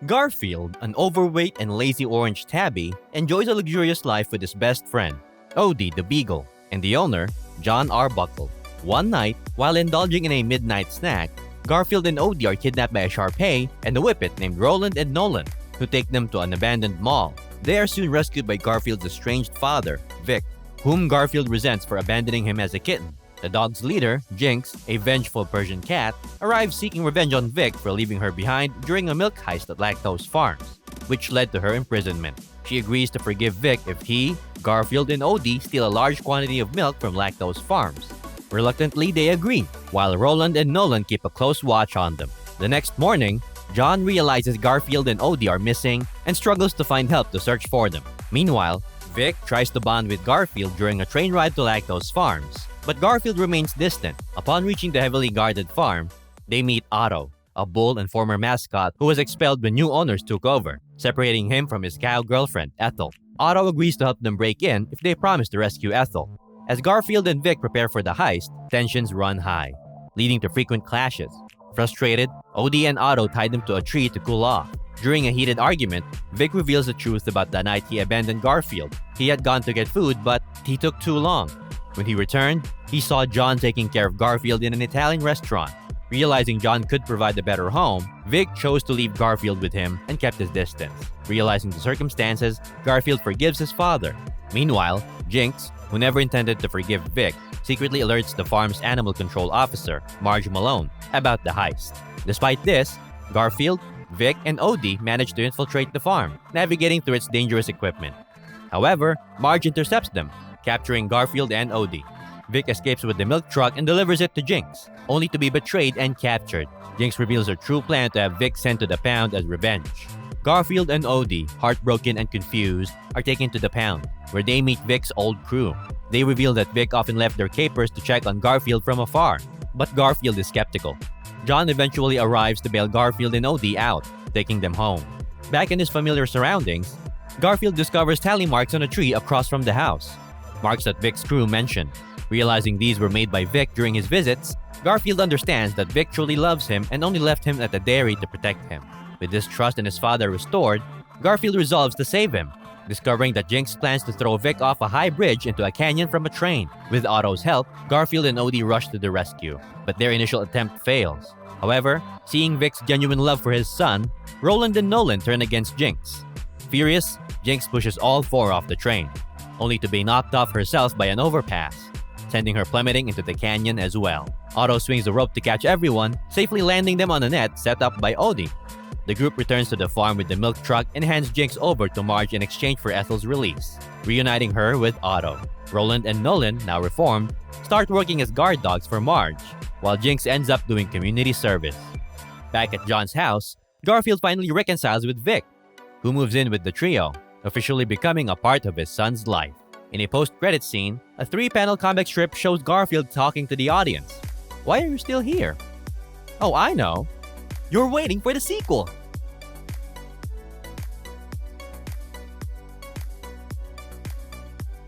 Garfield, an overweight and lazy orange tabby, enjoys a luxurious life with his best friend, Odie the beagle, and the owner, John Arbuckle. One night, while indulging in a midnight snack, Garfield and Odie are kidnapped by a Shar-Pei and a whippet named Roland and Nolan, who take them to an abandoned mall. They are soon rescued by Garfield's estranged father, Vic, whom Garfield resents for abandoning him as a kitten. The dog's leader, Jinx, a vengeful Persian cat, arrives seeking revenge on Vic for leaving her behind during a milk heist at Lactose Farms, which led to her imprisonment. She agrees to forgive Vic if he, Garfield, and Odie steal a large quantity of milk from Lactose Farms. Reluctantly, they agree, while Roland and Nolan keep a close watch on them. The next morning, John realizes Garfield and Odie are missing and struggles to find help to search for them. Meanwhile, Vic tries to bond with Garfield during a train ride to Lactose Farms, but Garfield remains distant. Upon reaching the heavily guarded farm, they meet Otto, a bull and former mascot who was expelled when new owners took over, separating him from his cow girlfriend, Ethel. Otto agrees to help them break in if they promise to rescue Ethel. As Garfield and Vic prepare for the heist, tensions run high, leading to frequent clashes. Frustrated, Odie and Otto tie them to a tree to cool off. During a heated argument, Vic reveals the truth about the night he abandoned Garfield. He had gone to get food, but he took too long. When he returned, he saw John taking care of Garfield in an Italian restaurant. Realizing John could provide a better home, Vic chose to leave Garfield with him and kept his distance. Realizing the circumstances, Garfield forgives his father. Meanwhile, Jinx, who never intended to forgive Vic, secretly alerts the farm's animal control officer, Marge Malone, about the heist. Despite this, Garfield, Vic, and Odie manage to infiltrate the farm, navigating through its dangerous equipment. However, Marge intercepts them, capturing Garfield and Odie. Vic escapes with the milk truck and delivers it to Jinx, only to be betrayed and captured. Jinx reveals her true plan to have Vic sent to the pound as revenge. Garfield and Odie, heartbroken and confused, are taken to the pound, where they meet Vic's old crew. They reveal that Vic often left their capers to check on Garfield from afar, but Garfield is skeptical. John eventually arrives to bail Garfield and Odie out, taking them home. Back in his familiar surroundings, Garfield discovers tally marks on a tree across from the house, marks that Vic's crew mentioned. Realizing these were made by Vic during his visits, Garfield understands that Vic truly loves him and only left him at the dairy to protect him. With this trust in his father restored, Garfield resolves to save him, discovering that Jinx plans to throw Vic off a high bridge into a canyon from a train. With Otto's help, Garfield and Odie rush to the rescue, but their initial attempt fails. However, seeing Vic's genuine love for his son, Roland and Nolan turn against Jinx. Furious, Jinx pushes all four off the train, only to be knocked off herself by an overpass, sending her plummeting into the canyon as well. Otto swings the rope to catch everyone, safely landing them on a net set up by Odie. The group returns to the farm with the milk truck and hands Jinx over to Marge in exchange for Ethel's release, reuniting her with Otto. Roland and Nolan, now reformed, start working as guard dogs for Marge, while Jinx ends up doing community service. Back at John's house, Garfield finally reconciles with Vic, who moves in with the trio, officially becoming a part of his son's life. In a post-credit scene, a 3-panel comic strip shows Garfield talking to the audience. Why are you still here? Oh, I know. You're waiting for the sequel.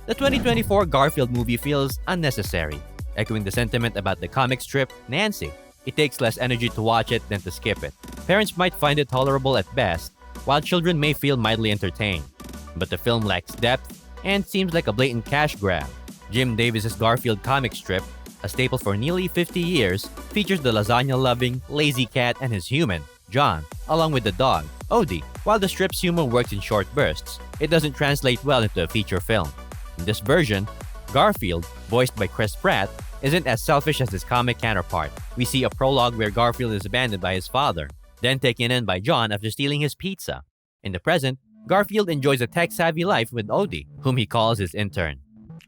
The 2024 Garfield movie feels unnecessary, echoing the sentiment about the comic strip Nancy. It takes less energy to watch it than to skip it. Parents might find it tolerable at best, while children may feel mildly entertained. But the film lacks depth and seems like a blatant cash grab. Jim Davis's Garfield comic strip, a staple for nearly 50 years, features the lasagna-loving, lazy cat and his human, John, along with the dog, Odie. While the strip's humor works in short bursts, it doesn't translate well into a feature film. In this version, Garfield, voiced by Chris Pratt, isn't as selfish as his comic counterpart. We see a prologue where Garfield is abandoned by his father, then taken in by John after stealing his pizza. In the present, Garfield enjoys a tech-savvy life with Odie, whom he calls his intern.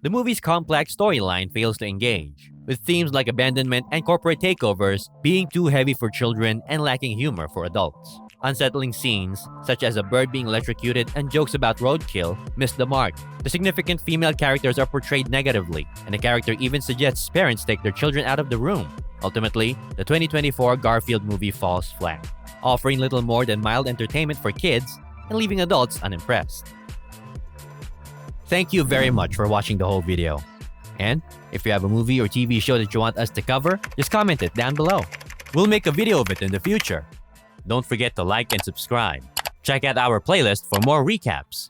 The movie's complex storyline fails to engage, with themes like abandonment and corporate takeovers being too heavy for children and lacking humor for adults. Unsettling scenes, such as a bird being electrocuted and jokes about roadkill, miss the mark. The significant female characters are portrayed negatively, and the character even suggests parents take their children out of the room. Ultimately, the 2024 Garfield movie falls flat, offering little more than mild entertainment for kids and leaving adults unimpressed. Thank you very much for watching the whole video. And if you have a movie or TV show that you want us to cover, just comment it down below. We'll make a video of it in the future. Don't forget to like and subscribe. Check out our playlist for more recaps.